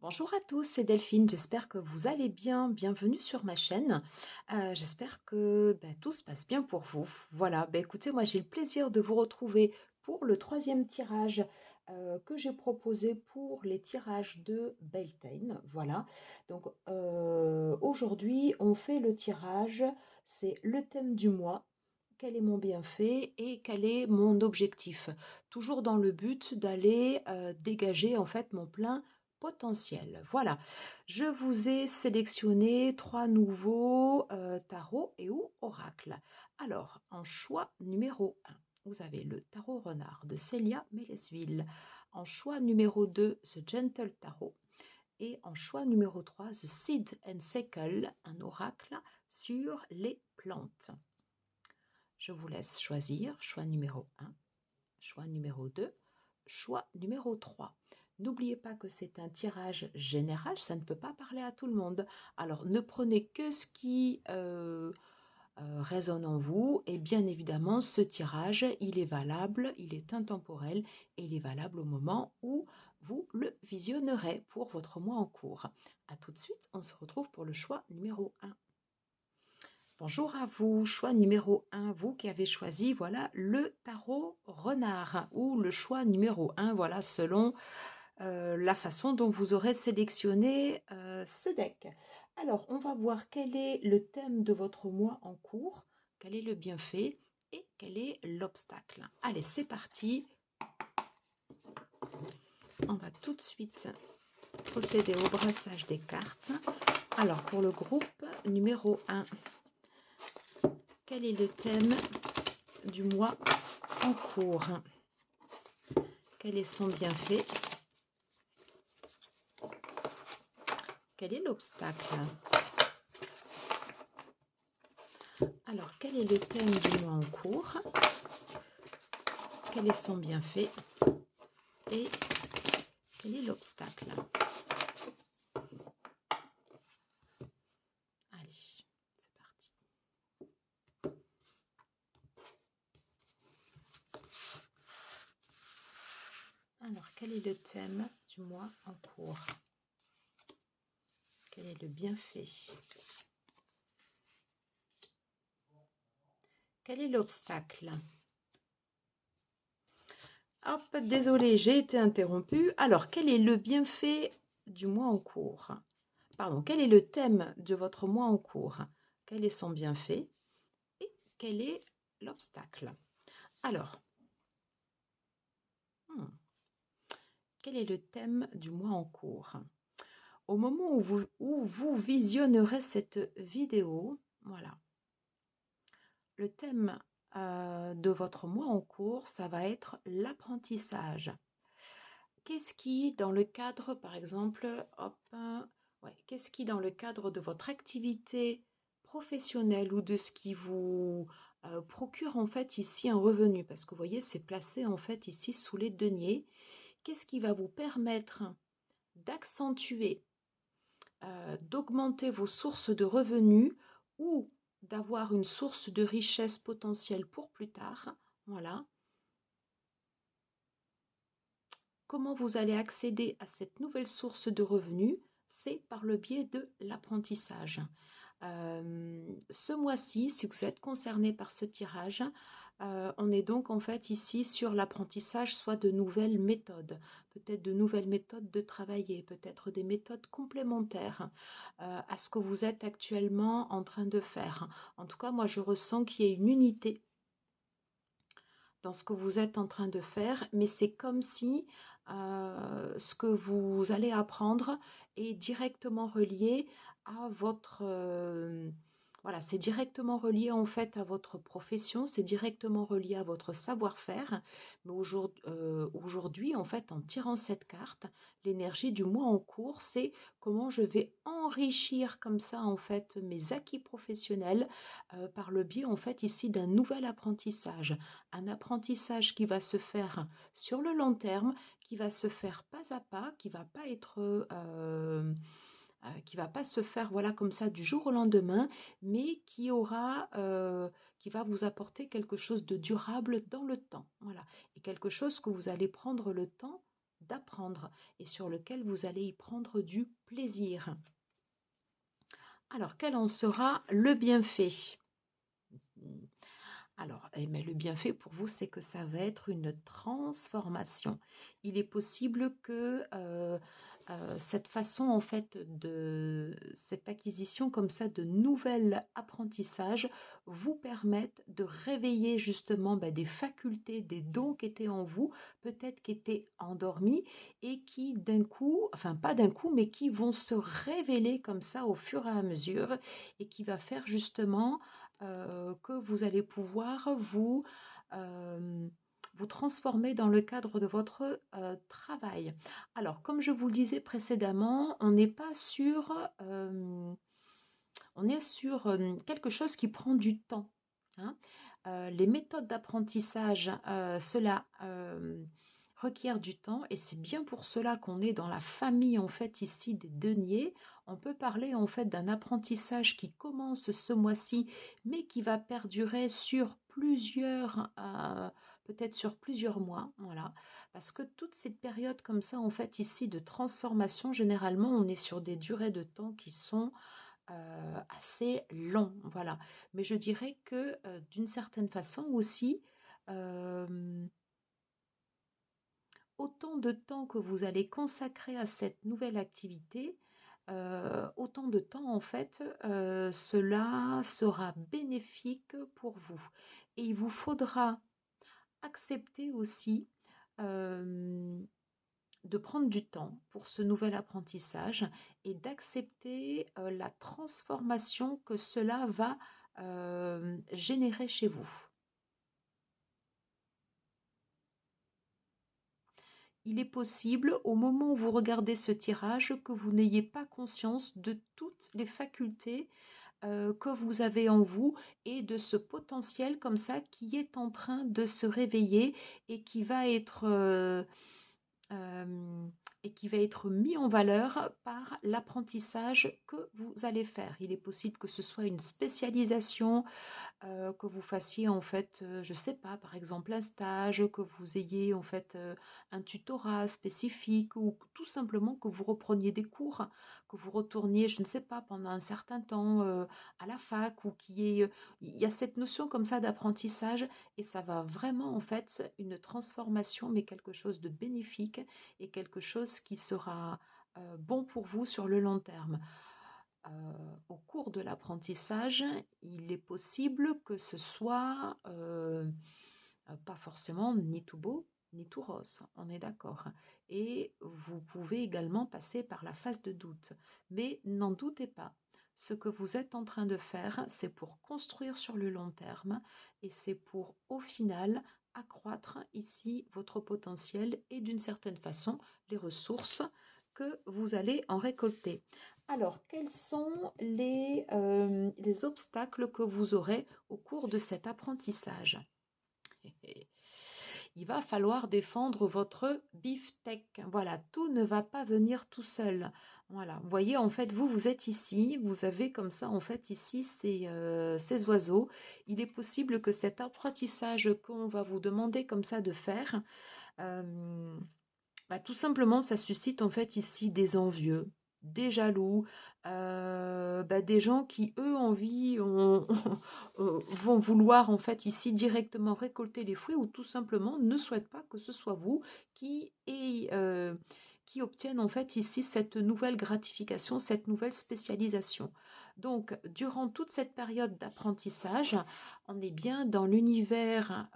Bonjour à tous, c'est Delphine, j'espère que vous allez bien. Bienvenue sur ma chaîne. J'espère que tout se passe bien pour vous. Voilà, écoutez, moi j'ai le plaisir de vous retrouver pour le troisième tirage que j'ai proposé pour les tirages de Beltane. Voilà, donc aujourd'hui on fait le tirage, c'est le thème du mois. Quel est mon bienfait et quel est mon objectif? Toujours dans le but d'aller dégager en fait mon plein potentiel. Voilà, je vous ai sélectionné trois nouveaux tarots et ou oracles. Alors, en choix numéro un, vous avez le tarot renard de Célia Mélesville. En choix numéro 2, The Gentle Tarot. Et en choix numéro 3, The Seed and Sickle, un oracle sur les plantes. Je vous laisse choisir choix numéro 1, choix numéro 2, choix numéro 3. N'oubliez pas que c'est un tirage général, ça ne peut pas parler à tout le monde. Alors ne prenez que ce qui résonne en vous. Et bien évidemment, ce tirage, il est valable, il est intemporel et il est valable au moment où vous le visionnerez pour votre mois en cours. A tout de suite, on se retrouve pour le choix numéro 1. Bonjour à vous, choix numéro 1, vous qui avez choisi, voilà, le tarot renard ou le choix numéro 1, voilà, selon la façon dont vous aurez sélectionné ce deck. Alors, on va voir quel est le thème de votre mois en cours, quel est le bienfait et quel est l'obstacle. Allez, c'est parti. On va tout de suite procéder au brassage des cartes. Alors, pour le groupe numéro 1, quel est le thème du mois en cours? Quel est son bienfait? Quel est l'obstacle? Alors, quel est le thème du mois en cours? Quel est son bienfait? Et quel est l'obstacle? Allez, c'est parti. Alors, quel est le thème du mois en cours? Quel est le bienfait? Quel est l'obstacle? Hop, désolé, j'ai été interrompue. Alors, quel est le bienfait du mois en cours? Pardon, quel est le thème de votre mois en cours? Quel est son bienfait? Et quel est l'obstacle? Alors, quel est le thème du mois en cours? Au moment où vous visionnerez cette vidéo, voilà, le thème de votre mois en cours, ça va être l'apprentissage. Qu'est-ce qui, dans le cadre, par exemple, qu'est-ce qui, dans le cadre de votre activité professionnelle ou de ce qui vous procure en fait ici un revenu, parce que vous voyez, c'est placé en fait ici sous les deniers, qu'est-ce qui va vous permettre d'accentuer, d'augmenter vos sources de revenus ou d'avoir une source de richesse potentielle pour plus tard. Voilà. Comment vous allez accéder à cette nouvelle source de revenus? C'est par le biais de l'apprentissage. Ce mois-ci, si vous êtes concerné par ce tirage, on est donc en fait ici sur l'apprentissage, soit de nouvelles méthodes, peut-être de nouvelles méthodes de travailler, peut-être des méthodes complémentaires à ce que vous êtes actuellement en train de faire. En tout cas, moi, je ressens qu'il y a une unité dans ce que vous êtes en train de faire, mais c'est comme si ce que vous allez apprendre est directement relié à votre... voilà, c'est directement relié en fait à votre profession, c'est directement relié à votre savoir-faire. Mais aujourd'hui, en fait, en tirant cette carte, l'énergie du mois en cours, c'est comment je vais enrichir comme ça en fait mes acquis professionnels par le biais en fait ici d'un nouvel apprentissage. Un apprentissage qui va se faire sur le long terme, qui va se faire pas à pas, qui va pas être qui va pas se faire voilà comme ça du jour au lendemain, mais qui va vous apporter quelque chose de durable dans le temps, voilà, et quelque chose que vous allez prendre le temps d'apprendre et sur lequel vous allez y prendre du plaisir. Alors, quel en sera le bienfait? Alors, mais le bienfait pour vous, c'est que ça va être une transformation. Il est possible que cette façon, en fait, de cette acquisition comme ça de nouvel apprentissage vous permette de réveiller justement des facultés, des dons qui étaient en vous, peut-être qui étaient endormis et qui d'un coup, enfin pas d'un coup, mais qui vont se révéler comme ça au fur et à mesure et qui va faire justement que vous allez pouvoir vous transformer dans le cadre de votre travail. Alors, comme je vous le disais précédemment, on n'est pas sur, on est sur quelque chose qui prend du temps, hein. Les méthodes d'apprentissage, cela requiert du temps et c'est bien pour cela qu'on est dans la famille en fait ici des deniers. On peut parler en fait d'un apprentissage qui commence ce mois-ci, mais qui va perdurer sur plusieurs, peut-être sur plusieurs mois, voilà. Parce que toute cette période comme ça en fait ici de transformation, généralement on est sur des durées de temps qui sont assez long, voilà. Mais je dirais que, d'une certaine façon aussi, hem, autant de temps que vous allez consacrer à cette nouvelle activité, autant de temps en fait, cela sera bénéfique pour vous. Et il vous faudra accepter aussi, hem de prendre du temps pour ce nouvel apprentissage et d'accepter, la transformation que cela va, générer chez vous. Il est possible, au moment où vous regardez ce tirage, que vous n'ayez pas conscience de toutes les facultés, que vous avez en vous et de ce potentiel comme ça qui est en train de se réveiller et qui va être, hem et qui va être mis en valeur par l'apprentissage que vous allez faire. Il est possible que ce soit une spécialisation, que vous fassiez en fait, je sais pas, par exemple un stage, que vous ayez en fait, un tutorat spécifique ou tout simplement que vous repreniez des cours, que vous retourniez, je ne sais pas, pendant un certain temps, à la fac ou qu'il y ait, il y a cette notion comme ça d'apprentissage et ça va vraiment en fait une transformation, mais quelque chose de bénéfique et quelque chose qui sera, bon pour vous sur le long terme. Au cours de l'apprentissage, il est possible que ce soit, pas forcément ni tout beau, ni tout rose, on est d'accord. Et vous pouvez également passer par la phase de doute. Mais n'en doutez pas, ce que vous êtes en train de faire, c'est pour construire sur le long terme et c'est pour, au final, accroître ici votre potentiel et d'une certaine façon les ressources que vous allez en récolter. Alors, quels sont les obstacles que vous aurez au cours de cet apprentissage? Il va falloir défendre votre beefsteak. Voilà, tout ne va pas venir tout seul. Voilà, vous voyez, en fait, vous êtes ici, vous avez comme ça, en fait, ici, ces oiseaux. Il est possible que cet apprentissage qu'on va vous demander comme ça de faire, euh, tout simplement, ça suscite en fait ici des envieux, des jaloux, des gens qui, eux, vont vouloir en fait ici directement récolter les fruits ou tout simplement ne souhaitent pas que ce soit vous qui obtiennent en fait ici cette nouvelle gratification, cette nouvelle spécialisation. Donc, durant toute cette période d'apprentissage, on est bien dans l'univers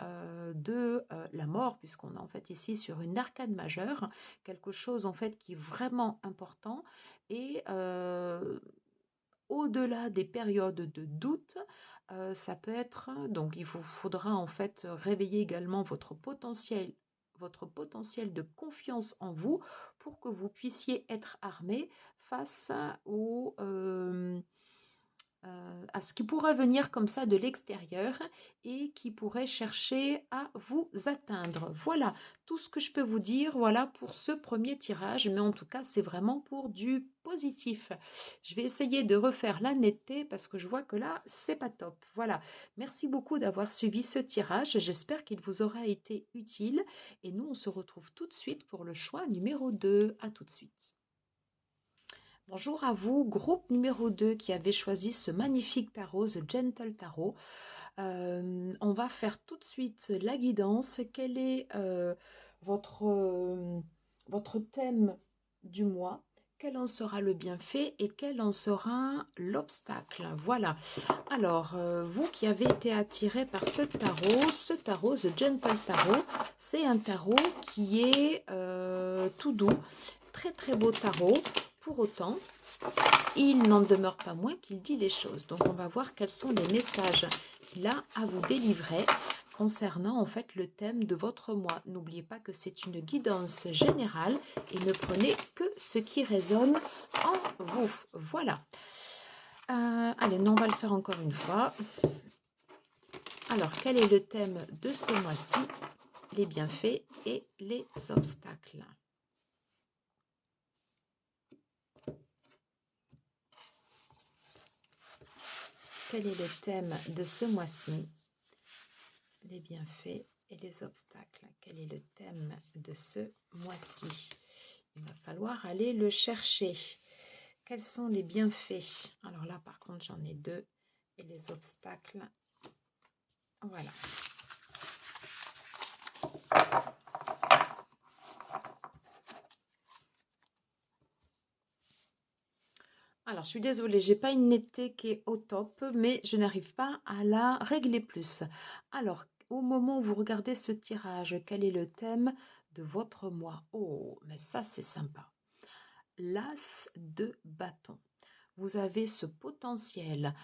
de la mort, puisqu'on est en fait ici sur une arcade majeure, quelque chose en fait qui est vraiment important. Et au-delà des périodes de doute, ça peut être, donc il vous faudra en fait réveiller également votre potentiel de confiance en vous pour que vous puissiez être armé face à ce qui pourrait venir comme ça de l'extérieur et qui pourrait chercher à vous atteindre. Voilà tout ce que je peux vous dire, voilà pour ce premier tirage, mais en tout cas, c'est vraiment pour du positif. Je vais essayer de refaire la netteté parce que je vois que là, c'est pas top. Voilà. Merci beaucoup d'avoir suivi ce tirage. J'espère qu'il vous aura été utile et nous, on se retrouve tout de suite pour le choix numéro 2. À tout de suite. Bonjour à vous, groupe numéro 2 qui avait choisi ce magnifique tarot, The Gentle Tarot. On va faire tout de suite la guidance. Quel est votre thème du mois? Quel en sera le bienfait et quel en sera l'obstacle? Voilà. Alors, vous qui avez été attiré par ce tarot, The Gentle Tarot, c'est un tarot qui est tout doux, très très beau tarot. Pour autant, il n'en demeure pas moins qu'il dit les choses. Donc, on va voir quels sont les messages qu'il a à vous délivrer concernant en fait le thème de votre mois. N'oubliez pas que c'est une guidance générale et ne prenez que ce qui résonne en vous. Voilà. Allez, non, on va le faire encore une fois. Alors, quel est le thème de ce mois-ci? Les bienfaits et les obstacles. Quel est le thème de ce mois-ci? Les bienfaits et les obstacles. Quel est le thème de ce mois-ci? Il va falloir aller le chercher. Quels sont les bienfaits? Alors là, par contre, j'en ai deux. Et les obstacles, voilà. Alors, je suis désolée, j'ai pas une netteté qui est au top, mais je n'arrive pas à la régler plus. Alors, au moment où vous regardez ce tirage, quel est le thème de votre mois? Oh, mais ça, c'est sympa. L'as de bâton. Vous avez ce potentiel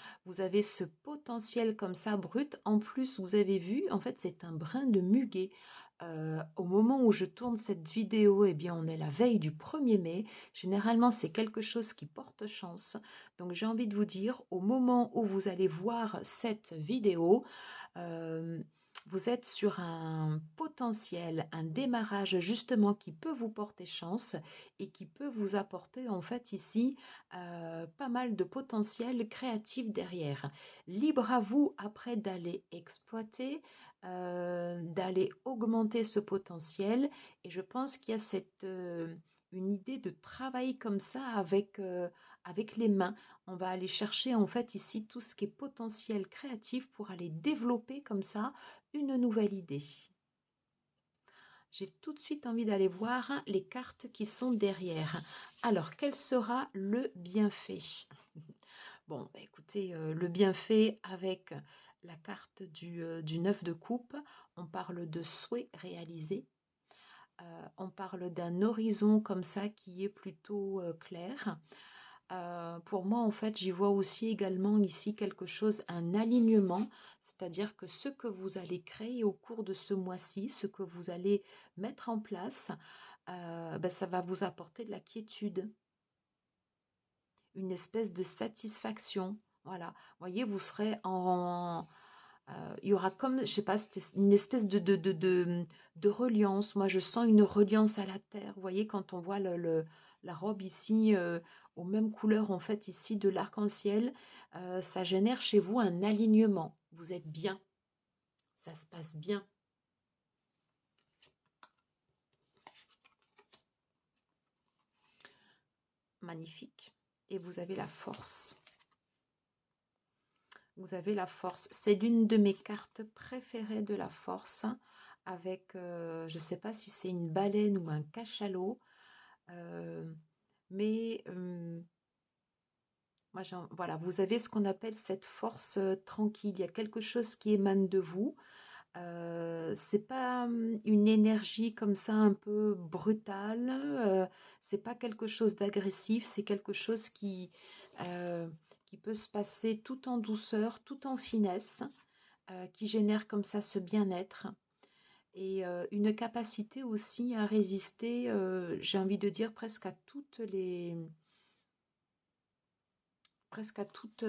comme ça brut. En plus, vous avez vu, en fait, c'est un brin de muguet. Au moment où je tourne cette vidéo, eh bien, on est la veille du 1er mai. Généralement, c'est quelque chose qui porte chance. Donc, j'ai envie de vous dire, au moment où vous allez voir cette vidéo, euh, vous êtes sur un potentiel, un démarrage justement qui peut vous porter chance et qui peut vous apporter en fait ici pas mal de potentiel créatif derrière. Libre à vous après d'aller exploiter, d'aller augmenter ce potentiel et je pense qu'il y a une idée de travail comme ça avec les mains. On va aller chercher en fait ici tout ce qui est potentiel créatif pour aller développer comme ça une nouvelle idée. J'ai tout de suite envie d'aller voir les cartes qui sont derrière. Alors, quel sera le bienfait? Bon, bah, écoutez, le bienfait avec la carte du 9 de coupe, on parle de souhait réalisé. On parle d'un horizon comme ça qui est plutôt clair. Pour moi, en fait, j'y vois aussi également ici quelque chose, un alignement, c'est-à-dire que ce que vous allez créer au cours de ce mois-ci, ce que vous allez mettre en place, ben, ça va vous apporter de la quiétude, une espèce de satisfaction. Voilà, vous voyez, vous serez il y aura comme, je sais pas, c'était une espèce de reliance. Moi, je sens une reliance à la terre. Vous voyez, quand on voit la robe ici, aux mêmes couleurs, en fait, ici, de l'arc-en-ciel, ça génère chez vous un alignement. Vous êtes bien. Ça se passe bien. Magnifique. Et vous avez la force. Vous avez la force. C'est l'une de mes cartes préférées de la force avec, je ne sais pas si c'est une baleine ou un cachalot, mais moi, voilà, vous avez ce qu'on appelle cette force tranquille. Il y a quelque chose qui émane de vous. C'est pas une énergie comme ça un peu brutale. C'est pas quelque chose d'agressif. C'est quelque chose qui peut se passer tout en douceur, tout en finesse, qui génère comme ça ce bien-être et une capacité aussi à résister, j'ai envie de dire presque à toutes presque à toutes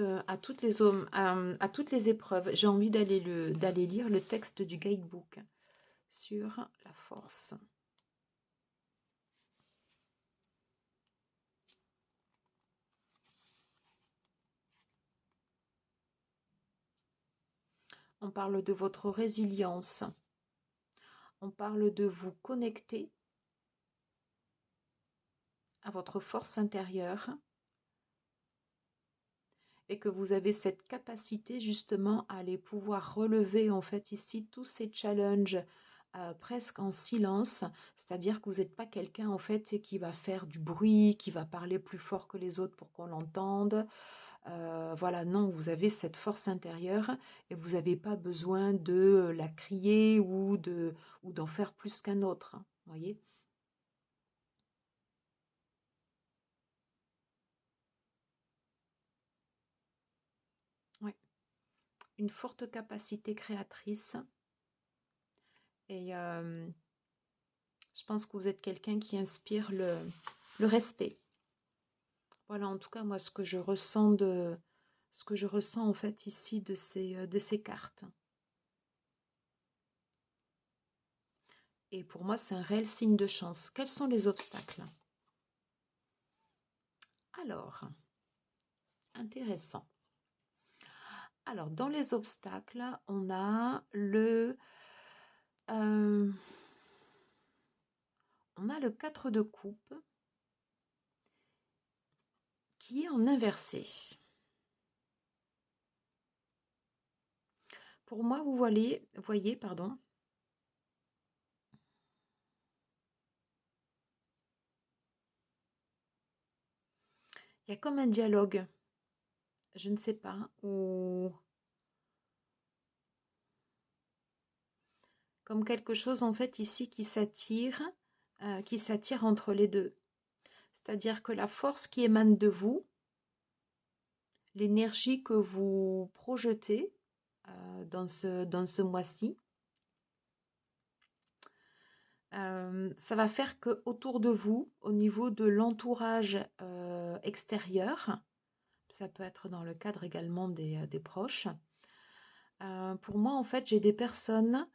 les à toutes les épreuves. J'ai envie d'aller lire le texte du guidebook sur la force. On parle de votre résilience. On parle de vous connecter à votre force intérieure et que vous avez cette capacité justement à aller pouvoir relever en fait ici tous ces challenges presque en silence, c'est-à-dire que vous n'êtes pas quelqu'un en fait qui va faire du bruit, qui va parler plus fort que les autres pour qu'on l'entende. Voilà, non, vous avez cette force intérieure et vous n'avez pas besoin de la crier ou d'en faire plus qu'un autre, hein, voyez. Ouais. Une forte capacité créatrice et je pense que vous êtes quelqu'un qui inspire le respect. Voilà, en tout cas, moi, ce que je ressens en fait ici de ces cartes. Et pour moi, c'est un réel signe de chance. Quels sont les obstacles? Alors, intéressant. Alors, dans les obstacles, euh, on a le 4 de coupe qui est en inversé. Pour moi, voyez, pardon, il y a comme un dialogue, je ne sais pas, ou comme quelque chose en fait ici qui s'attire entre les deux. C'est-à-dire que la force qui émane de vous, l'énergie que vous projetez dans ce mois-ci, ça va faire que autour de vous, au niveau de l'entourage extérieur, ça peut être dans le cadre également des proches, pour moi, en fait, j'ai des personnes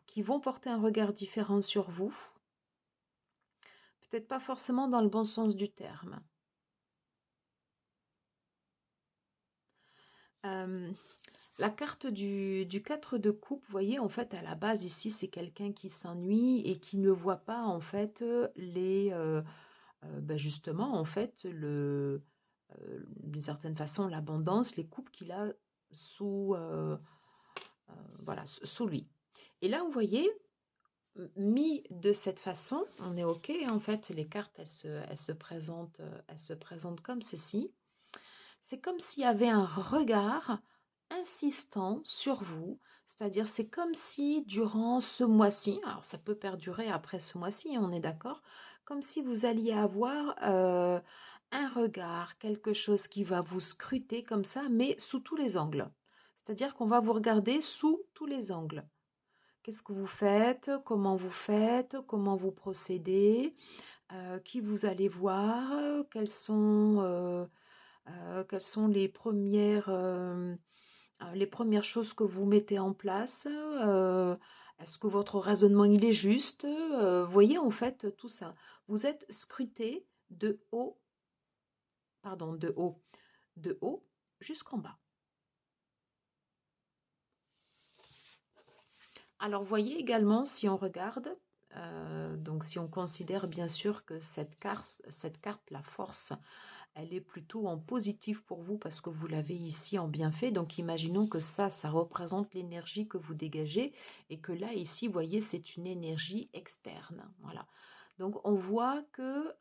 qui vont porter un regard différent sur vous, peut-être pas forcément dans le bon sens du terme. La carte du 4 de coupe, vous voyez, en fait, à la base, ici, c'est quelqu'un qui s'ennuie et qui ne voit pas, en fait, justement, en fait, d'une certaine façon, l'abondance, les coupes qu'il a sous, voilà, sous lui. Et là, vous voyez, mis de cette façon, on est OK, en fait, les cartes, elles se présentent comme ceci. C'est comme s'il y avait un regard insistant sur vous, c'est-à-dire c'est comme si durant ce mois-ci, alors ça peut perdurer après ce mois-ci, on est d'accord, comme si vous alliez avoir un regard, quelque chose qui va vous scruter comme ça, mais sous tous les angles. C'est-à-dire qu'on va vous regarder sous tous les angles. Qu'est-ce que comment vous procédez, qui vous allez voir, quelles sont les premières choses que vous mettez en place, est-ce que votre raisonnement il est juste, voyez en fait tout ça. Vous êtes scruté de haut, de haut jusqu'en bas. Alors, voyez également, si on regarde, donc si on considère bien sûr que cette carte, la force, elle est plutôt en positif pour vous parce que vous l'avez ici en bienfait. Donc, imaginons que ça représente l'énergie que vous dégagez et que là, ici, vous voyez, c'est une énergie externe. Voilà. Donc, on voit que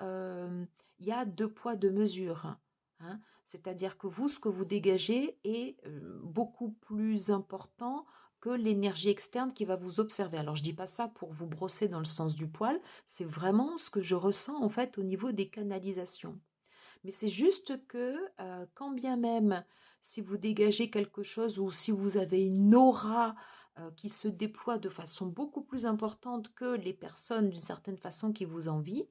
il y a deux poids, deux mesures. Hein. C'est-à-dire que vous, ce que vous dégagez est beaucoup plus important que l'énergie externe qui va vous observer. Alors, je ne dis pas ça pour vous brosser dans le sens du poil, c'est vraiment ce que je ressens en fait au niveau des canalisations. Mais c'est juste que quand bien même si vous dégagez quelque chose ou si vous avez une aura qui se déploie de façon beaucoup plus importante que les personnes d'une certaine façon qui vous envient,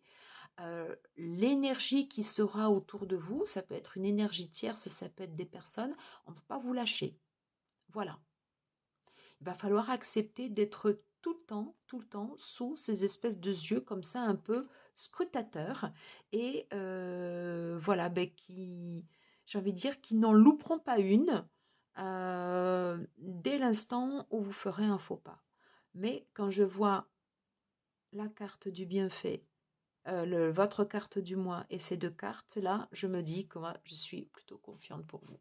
l'énergie qui sera autour de vous, ça peut être une énergie tierce, ça peut être des personnes, on ne peut pas vous lâcher. Voilà. Il va falloir accepter d'être tout le temps, sous ces espèces de yeux comme ça, un peu scrutateurs. Et voilà, ben, j'ai envie de dire, qui n'en louperont pas une dès l'instant où vous ferez un faux pas. Mais quand je vois la carte du bienfait, votre carte du mois et ces deux cartes-là, je me dis que moi, je suis plutôt confiante pour vous.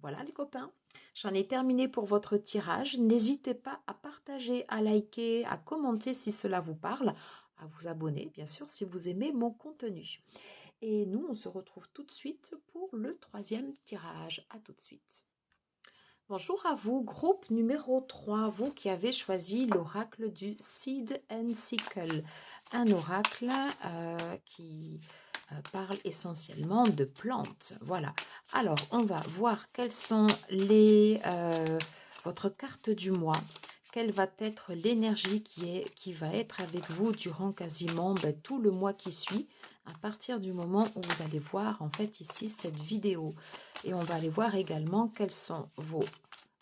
Voilà les copains, j'en ai terminé pour votre tirage. N'hésitez pas à partager, à liker, à commenter si cela vous parle, à vous abonner bien sûr si vous aimez mon contenu. Et nous, on se retrouve tout de suite pour le troisième tirage. À tout de suite. Bonjour à vous, groupe numéro 3, vous qui avez choisi l'oracle du Seed and Sickle, un oracle qui parle essentiellement de plantes. Voilà, alors on va voir quelles sont votre carte du mois, quelle va être l'énergie qui va être avec vous durant quasiment tout le mois qui suit, à partir du moment où vous allez voir en fait ici cette vidéo. Et on va aller voir également quels sont vos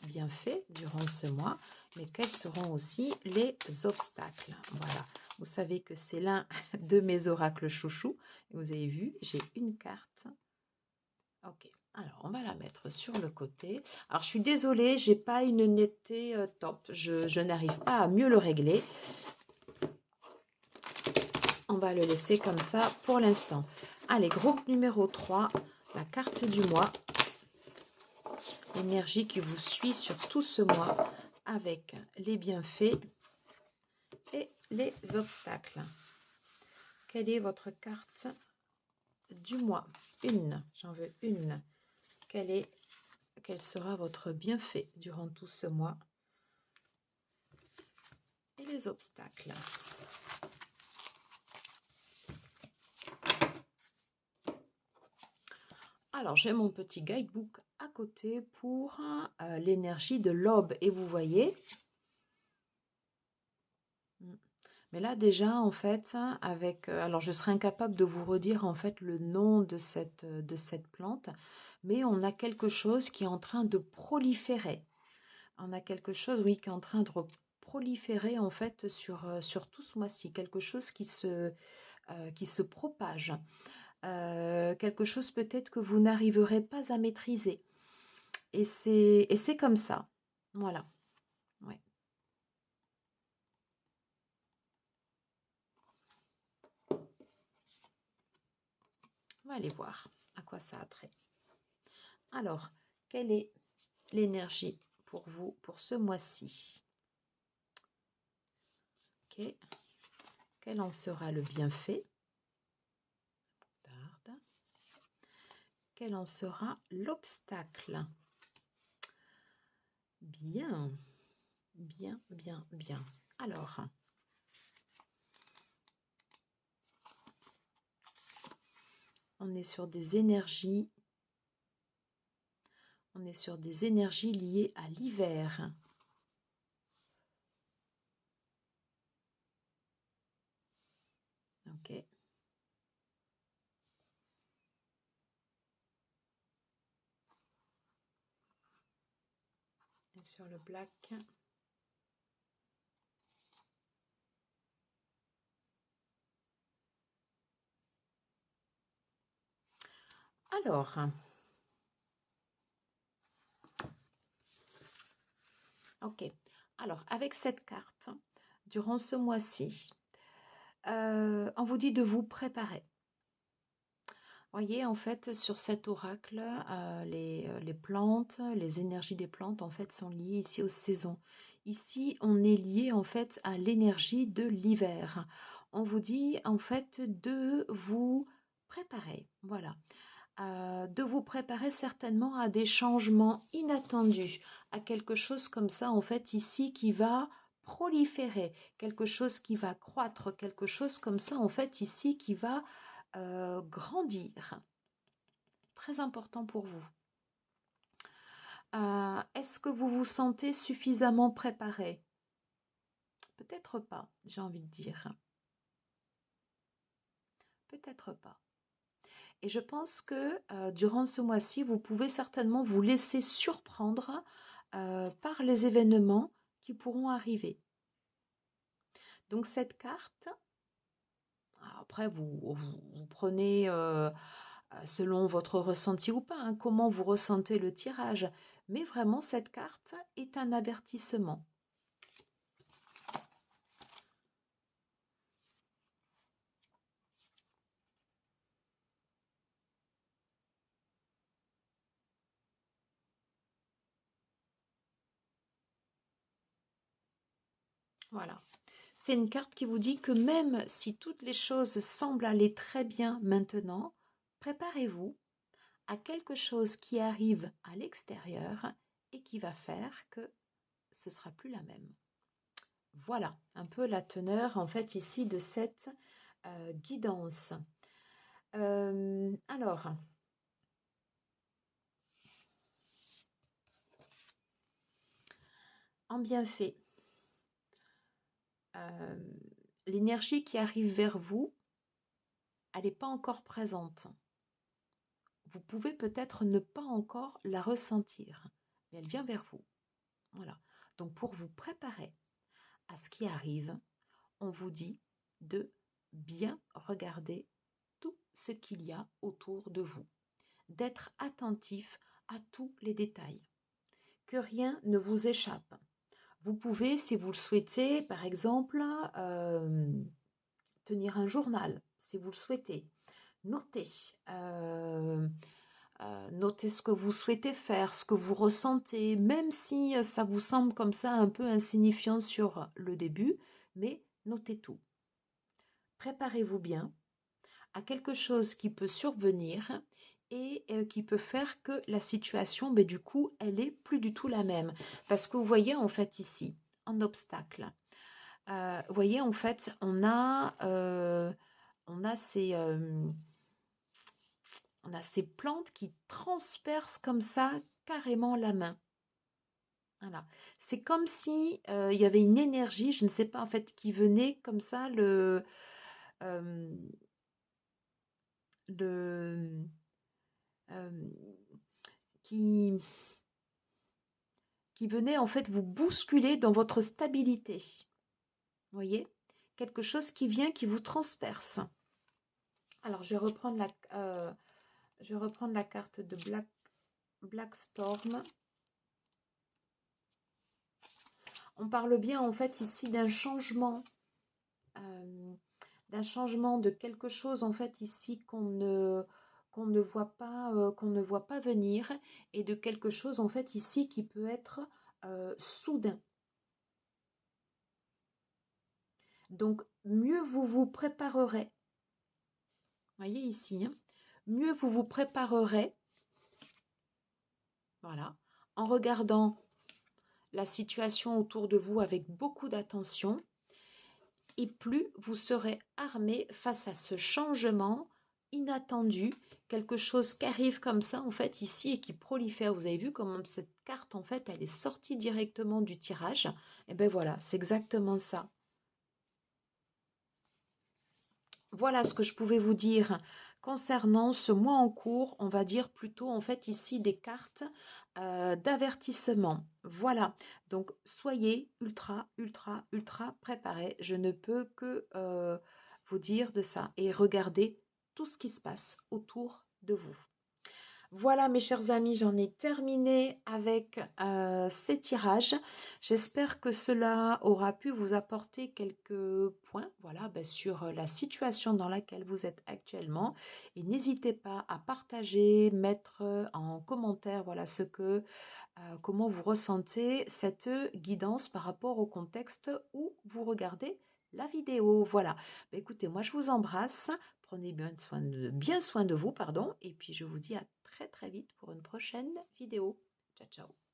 bienfaits durant ce mois, mais quels seront aussi les obstacles. Voilà, vous savez que c'est l'un de mes oracles chouchous. Vous avez vu, j'ai une carte. Ok, alors on va la mettre sur le côté. Alors je suis désolée, j'ai pas une netteté top. Je n'arrive pas à mieux le régler. On va le laisser comme ça pour l'instant. Allez, groupe numéro 3, la carte du mois. L'énergie qui vous suit sur tout ce mois avec les bienfaits et les obstacles. Quelle est votre carte du mois? Une, j'en veux une. Quel sera votre bienfait durant tout ce mois et les obstacles? Alors, j'ai mon petit guidebook à côté pour l'énergie de l'aube. Et vous voyez, mais là déjà, en fait, alors je serais incapable de vous redire en fait le nom de cette plante, mais on a quelque chose qui est en train de proliférer. On a quelque chose, oui, qui est en train de proliférer en fait sur tout ce mois-ci. Quelque chose qui se propage. Quelque chose peut-être que vous n'arriverez pas à maîtriser. Et c'est comme ça. Voilà. Ouais. On va aller voir à quoi ça a trait. Alors, quelle est l'énergie pour vous pour ce mois-ci? Ok. Quel en sera le bienfait? Quel en sera l'obstacle? Bien, bien, bien, bien. Alors, on est sur des énergies. On est sur des énergies liées à l'hiver. Ok. Et sur le black. Alors, ok. Alors, avec cette carte, durant ce mois-ci, on vous dit de vous préparer. Voyez, en fait, sur cet oracle, les plantes, les énergies des plantes, en fait, sont liées ici aux saisons. Ici, on est lié, en fait, à l'énergie de l'hiver. On vous dit, en fait, de vous préparer. Voilà. De vous préparer certainement à des changements inattendus, à quelque chose comme ça, en fait, ici, qui va proliférer, quelque chose qui va croître, quelque chose comme ça, en fait, ici, qui va grandir. Très important pour vous. Est-ce que vous vous sentez suffisamment préparé? Peut-être pas, j'ai envie de dire. peut-être pas. Et je pense que durant ce mois-ci, vous pouvez certainement vous laisser surprendre par les événements qui pourront arriver. Donc cette carte, après vous prenez selon votre ressenti ou pas, hein, comment vous ressentez le tirage, mais vraiment cette carte est un avertissement. Voilà. C'est une carte qui vous dit que même si toutes les choses semblent aller très bien maintenant, préparez-vous à quelque chose qui arrive à l'extérieur et qui va faire que ce sera plus la même. Voilà un peu la teneur en fait ici de cette guidance. Alors, en bienfait, l'énergie qui arrive vers vous, elle n'est pas encore présente. Vous pouvez peut-être ne pas encore la ressentir, mais elle vient vers vous. Voilà. Donc pour vous préparer à ce qui arrive, on vous dit de bien regarder tout ce qu'il y a autour de vous, d'être attentif à tous les détails, que rien ne vous échappe. Vous pouvez, si vous le souhaitez, par exemple, tenir un journal, si vous le souhaitez, noter, notez ce que vous souhaitez faire, ce que vous ressentez, même si ça vous semble comme ça un peu insignifiant sur le début, mais notez tout. Préparez-vous bien à quelque chose qui peut survenir et qui peut faire que la situation, ben, du coup, elle est plus du tout la même. Parce que vous voyez en fait ici, en obstacle, vous voyez en fait, on a ces plantes qui transpercent comme ça carrément la main. Voilà. C'est comme si il y avait une énergie, je ne sais pas en fait, qui venait comme ça euh, le euh, qui, qui venait en fait vous bousculer dans votre stabilité. Vous voyez? Quelque chose qui vient, qui vous transperce. Alors, je vais reprendre la carte de Black Storm. On parle bien en fait ici d'un changement de quelque chose en fait ici qu'on ne voit pas venir, et de quelque chose en fait ici qui peut être soudain. Donc mieux vous vous préparerez, voyez ici, hein, mieux vous vous préparerez, voilà, en regardant la situation autour de vous avec beaucoup d'attention, et plus vous serez armé face à ce changement inattendu, quelque chose qui arrive comme ça en fait ici et qui prolifère. Vous avez vu comment cette carte en fait elle est sortie directement du tirage, et ben voilà, c'est exactement ça. Voilà ce que je pouvais vous dire concernant ce mois en cours. On va dire plutôt en fait ici des cartes d'avertissement. Voilà, donc soyez ultra, ultra, ultra préparés. Je ne peux que vous dire de ça et regardez tout ce qui se passe autour de vous. Voilà mes chers amis, j'en ai terminé avec ces tirages. J'espère que cela aura pu vous apporter quelques points, voilà, ben, sur la situation dans laquelle vous êtes actuellement. Et n'hésitez pas à partager, mettre en commentaire, voilà, comment vous ressentez cette guidance par rapport au contexte où vous regardez la vidéo. Voilà. Ben, écoutez, moi je vous embrasse. Prenez bien soin de vous, pardon. Et puis je vous dis à très très vite pour une prochaine vidéo. Ciao, ciao.